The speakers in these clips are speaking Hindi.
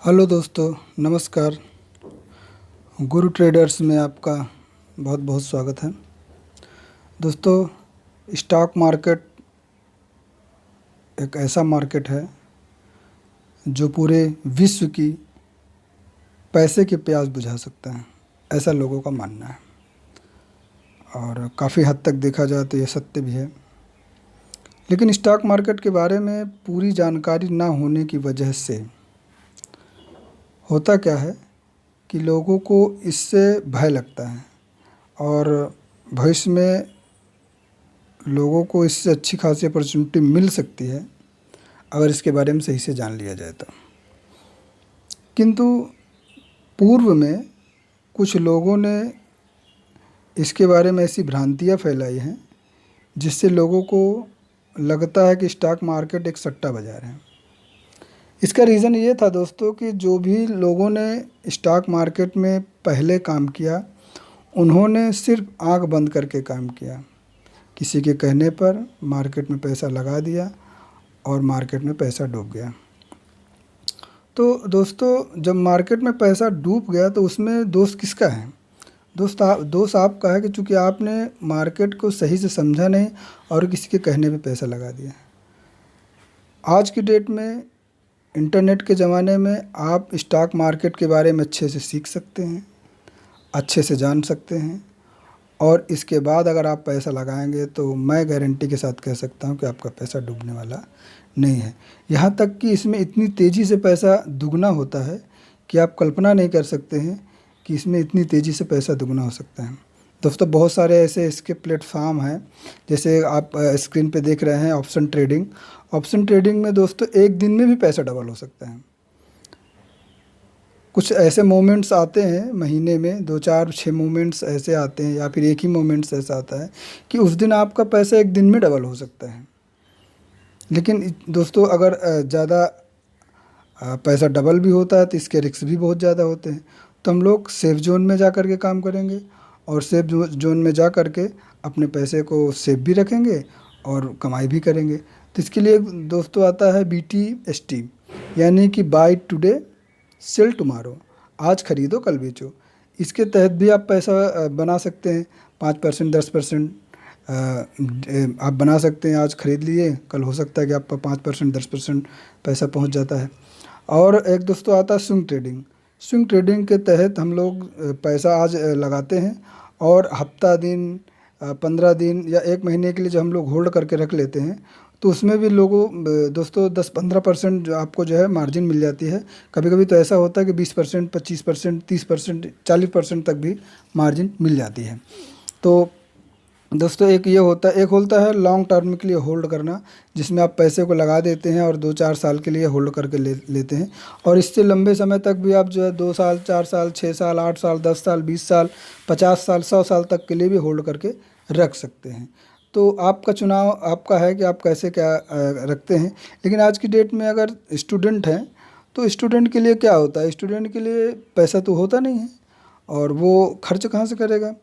हेलो दोस्तों, नमस्कार। गुरु ट्रेडर्स में आपका बहुत बहुत स्वागत है। दोस्तों, स्टॉक मार्केट एक ऐसा मार्केट है जो पूरे विश्व की पैसे की प्यास बुझा सकता है, ऐसा लोगों का मानना है। और काफ़ी हद तक देखा जाए तो ये सत्य भी है। लेकिन स्टॉक मार्केट के बारे में पूरी जानकारी ना होने की वजह से होता क्या है कि लोगों को इससे भय लगता है और भविष्य में लोगों को इससे अच्छी खासी अपॉर्चुनिटी मिल सकती है अगर इसके बारे में सही से जान लिया जाए तो। किंतु पूर्व में कुछ लोगों ने इसके बारे में ऐसी भ्रांतियां फैलाई हैं जिससे लोगों को लगता है कि स्टॉक मार्केट एक सट्टा बाज़ार है। इसका रीज़न ये था दोस्तों कि जो भी लोगों ने स्टॉक मार्केट में पहले काम किया उन्होंने सिर्फ आंख बंद करके काम किया। किसी के कहने पर मार्केट में पैसा लगा दिया और मार्केट में पैसा डूब गया। तो दोस्तों, जब मार्केट में पैसा डूब गया तो उसमें दोष किसका है? दोष आपका है कि चूँकि आपने मार्केट को सही से समझा नहीं और किसी के कहने पे पैसा लगा दिया। आज की डेट में इंटरनेट के ज़माने में आप स्टॉक मार्केट के बारे में अच्छे से सीख सकते हैं, अच्छे से जान सकते हैं और इसके बाद अगर आप पैसा लगाएंगे तो मैं गारंटी के साथ कह सकता हूं कि आपका पैसा डूबने वाला नहीं है। यहाँ तक कि इसमें इतनी तेज़ी से पैसा दुगना होता है कि आप कल्पना नहीं कर सकते हैं कि इसमें इतनी तेज़ी से पैसा दुगना हो सकता है। दोस्तों, बहुत सारे ऐसे इसके प्लेटफॉर्म हैं, जैसे आप स्क्रीन पे देख रहे हैं ऑप्शन ट्रेडिंग। ऑप्शन ट्रेडिंग में दोस्तों एक दिन में भी पैसा डबल हो सकता है। कुछ ऐसे मोमेंट्स आते हैं महीने में, 2 4 6 मोमेंट्स ऐसे आते हैं या फिर एक ही मोमेंट्स ऐसा आता है कि उस दिन आपका पैसा एक दिन में डबल हो सकता है। लेकिन दोस्तों, अगर ज़्यादा पैसा डबल भी होता है तो इसके रिस्क भी बहुत ज़्यादा होते हैं। तो हम लोग सेफ जोन में जा कर के काम करेंगे और सेफ जोन में जा कर के अपने पैसे को सेफ भी रखेंगे और कमाई भी करेंगे। तो इसके लिए दोस्तों आता है BTST, यानी कि बाय टुडे सेल टुमारो। आज खरीदो कल बेचो। इसके तहत भी आप पैसा बना सकते हैं। 5% 10% आप बना सकते हैं। आज खरीद लिए, कल हो सकता है कि आपका 5% 10% पैसा पहुंच जाता है। और एक दोस्तों आता है स्विंग ट्रेडिंग। स्विंग ट्रेडिंग के तहत हम लोग पैसा आज लगाते हैं और हफ्ता दिन 15 दिन या 1 महीने के लिए जो हम लोग होल्ड करके रख लेते हैं, तो उसमें भी लोगों दोस्तों 10-15% जो आपको जो है मार्जिन मिल जाती है। कभी कभी तो ऐसा होता है कि 20% 25% 30% 40% तक भी मार्जिन मिल जाती है। तो दोस्तों, एक होता है लॉन्ग टर्म के लिए होल्ड करना, जिसमें आप पैसे को लगा देते हैं और 2 4 साल के लिए होल्ड करके लेते हैं। और इससे लंबे समय तक भी आप जो है 2 साल 4 साल 6 साल 8 साल 10 साल 20 साल 50 साल 100 साल तक के लिए भी होल्ड करके रख सकते हैं। तो आपका चुनाव आपका है कि आप कैसे क्या रखते हैं। लेकिन आज की डेट में अगर स्टूडेंट हैं तो स्टूडेंट के लिए क्या होता है, स्टूडेंट के लिए पैसा तो होता नहीं है और वो खर्च कहाँ से करेगा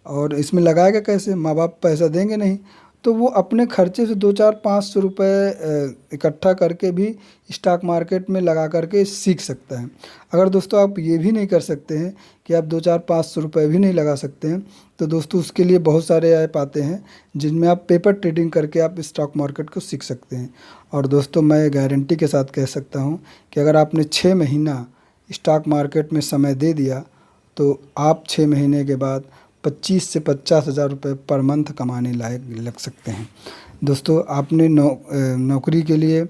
और इसमें लगाएगा कैसे? माँ बाप पैसा देंगे नहीं। तो वो अपने खर्चे से 2 4 500 रुपये इकट्ठा करके भी स्टॉक मार्केट में लगा करके सीख सकता है। अगर दोस्तों आप ये भी नहीं कर सकते हैं कि आप 2 4 500 रुपये भी नहीं लगा सकते हैं, तो दोस्तों उसके लिए बहुत सारे ऐप आते हैं जिनमें आप पेपर ट्रेडिंग करके आप स्टॉक मार्केट को सीख सकते हैं। और दोस्तों, मैं गारंटी के साथ कह सकता हूँ कि अगर आपने 6 महीना स्टॉक मार्केट में समय दे दिया तो आप 6 महीने के बाद 25 से 50 हज़ार रुपये पर मंथ कमाने लायक लग सकते हैं। दोस्तों, आपने नौकरी के लिए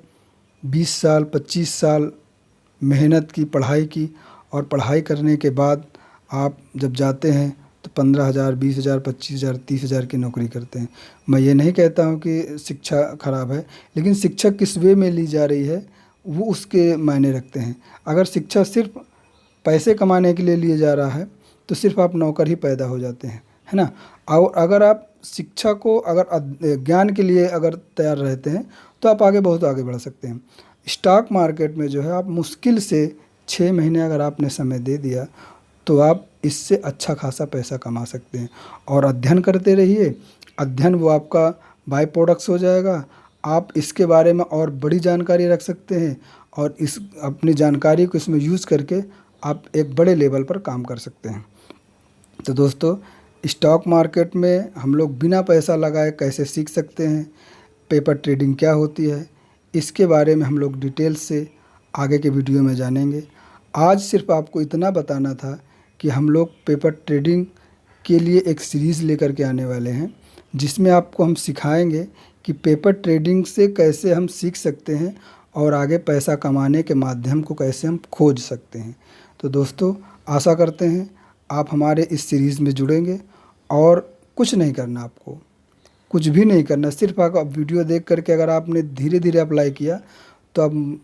20 साल 25 साल मेहनत की, पढ़ाई की और पढ़ाई करने के बाद आप जब जाते हैं तो 15 हज़ार 20 हज़ार 25 हज़ार 30 हज़ार की नौकरी करते हैं। मैं ये नहीं कहता हूँ कि शिक्षा ख़राब है, लेकिन शिक्षा किस वे में ली जा रही है वो उसके मायने रखते हैं। अगर शिक्षा सिर्फ पैसे कमाने के लिए लिए जा रहा है तो सिर्फ आप नौकर ही पैदा हो जाते हैं, है ना। और अगर आप शिक्षा को अगर ज्ञान के लिए अगर तैयार रहते हैं तो आप आगे बहुत आगे बढ़ सकते हैं। स्टॉक मार्केट में जो है आप मुश्किल से 6 महीने अगर आपने समय दे दिया तो आप इससे अच्छा खासा पैसा कमा सकते हैं। और अध्ययन करते रहिए, अध्ययन वो आपका बाय प्रोडक्ट्स हो जाएगा। आप इसके बारे में और बड़ी जानकारी रख सकते हैं और इस अपनी जानकारी को इसमें यूज़ करके आप एक बड़े लेवल पर काम कर सकते हैं। तो दोस्तों, स्टॉक मार्केट में हम लोग बिना पैसा लगाए कैसे सीख सकते हैं, पेपर ट्रेडिंग क्या होती है, इसके बारे में हम लोग डिटेल से आगे के वीडियो में जानेंगे। आज सिर्फ आपको इतना बताना था कि हम लोग पेपर ट्रेडिंग के लिए एक सीरीज़ लेकर के आने वाले हैं, जिसमें आपको हम सिखाएंगे कि पेपर ट्रेडिंग से कैसे हम सीख सकते हैं और आगे पैसा कमाने के माध्यम को कैसे हम खोज सकते हैं। तो दोस्तों, आशा करते हैं आप हमारे इस सीरीज़ में जुड़ेंगे और कुछ नहीं करना, आपको कुछ भी नहीं करना, सिर्फ आप वीडियो देख करके अगर आपने धीरे धीरे अप्लाई किया तो अब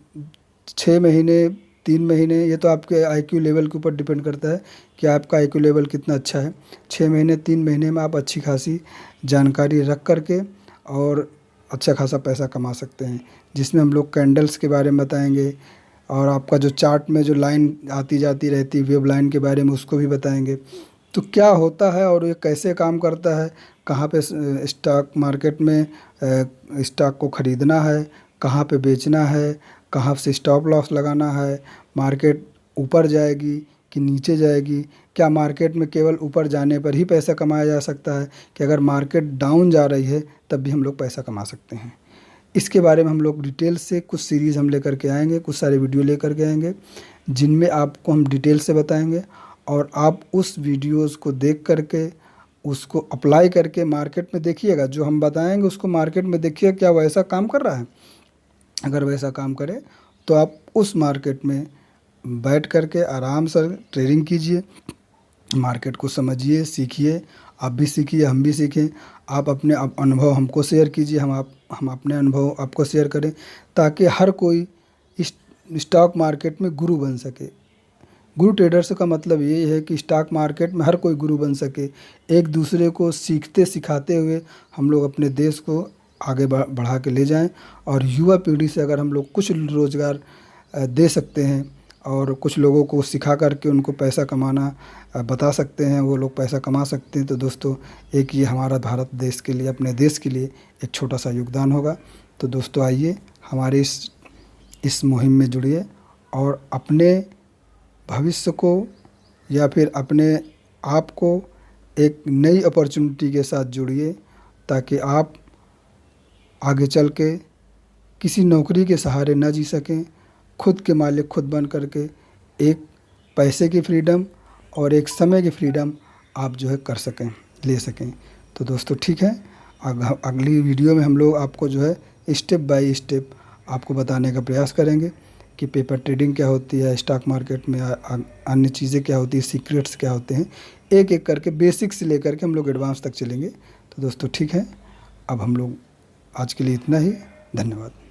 6 महीने 3 महीने, ये तो आपके आईक्यू लेवल के ऊपर डिपेंड करता है कि आपका आईक्यू लेवल कितना अच्छा है। 6 महीने 3 महीने में आप अच्छी खासी जानकारी रख करके और अच्छा खासा पैसा कमा सकते हैं, जिसमें हम लोग कैंडल्स के बारे में बताएंगे और आपका जो चार्ट में जो लाइन आती जाती रहती है वेव लाइन के बारे में उसको भी बताएंगे। तो क्या होता है और ये कैसे काम करता है, कहाँ पे स्टॉक मार्केट में स्टॉक को ख़रीदना है, कहाँ पे बेचना है, कहाँ से स्टॉप लॉस लगाना है, मार्केट ऊपर जाएगी कि नीचे जाएगी, क्या मार्केट में केवल ऊपर जाने पर ही पैसा कमाया जा सकता है कि अगर मार्केट डाउन जा रही है तब भी हम लोग पैसा कमा सकते हैं। इसके बारे में हम लोग डिटेल से कुछ सीरीज़ हम लेकर के आएंगे, कुछ सारे वीडियो लेकर के आएंगे जिनमें आपको हम डिटेल से बताएंगे और आप उस वीडियोज़ को देख करके उसको अप्लाई करके मार्केट में देखिएगा। जो हम बताएंगे उसको मार्केट में देखिएगा क्या वैसा काम कर रहा है। अगर वैसा काम करे तो आप उस मार्केट में बैठ करके आराम से ट्रेडिंग कीजिए, मार्केट को समझिए, सीखिए, आप भी सीखिए, हम भी सीखें। आप अपने अनुभव हमको शेयर कीजिए, हम अपने अनुभव आपको शेयर करें, ताकि हर कोई इस स्टॉक मार्केट में गुरु बन सके। गुरु ट्रेडर्स का मतलब ये है कि स्टॉक मार्केट में हर कोई गुरु बन सके। एक दूसरे को सीखते सिखाते हुए हम लोग अपने देश को आगे बढ़ा के ले जाएं और युवा पीढ़ी से अगर हम लोग कुछ रोज़गार दे सकते हैं और कुछ लोगों को सिखा करके उनको पैसा कमाना बता सकते हैं, वो लोग पैसा कमा सकते हैं, तो दोस्तों एक ये हमारा भारत देश के लिए, अपने देश के लिए एक छोटा सा योगदान होगा। तो दोस्तों आइए हमारे इस मुहिम में जुड़िए और अपने भविष्य को या फिर अपने आप को एक नई अपॉर्चुनिटी के साथ जुड़िए, ताकि आप आगे चल के किसी नौकरी के सहारे न जी सकें, खुद के मालिक खुद बन करके एक पैसे की फ्रीडम और एक समय की फ्रीडम आप जो है कर सकें, ले सकें। तो दोस्तों ठीक है, अगली वीडियो में हम लोग आपको जो है स्टेप बाय स्टेप आपको बताने का प्रयास करेंगे कि पेपर ट्रेडिंग क्या होती है, स्टॉक मार्केट में अन्य चीज़ें क्या होती है, सीक्रेट्स क्या होते हैं, एक एक करके बेसिक से लेकर के हम लोग एडवांस तक चलेंगे। तो दोस्तों ठीक है, अब हम लोग आज के लिए इतना ही। धन्यवाद।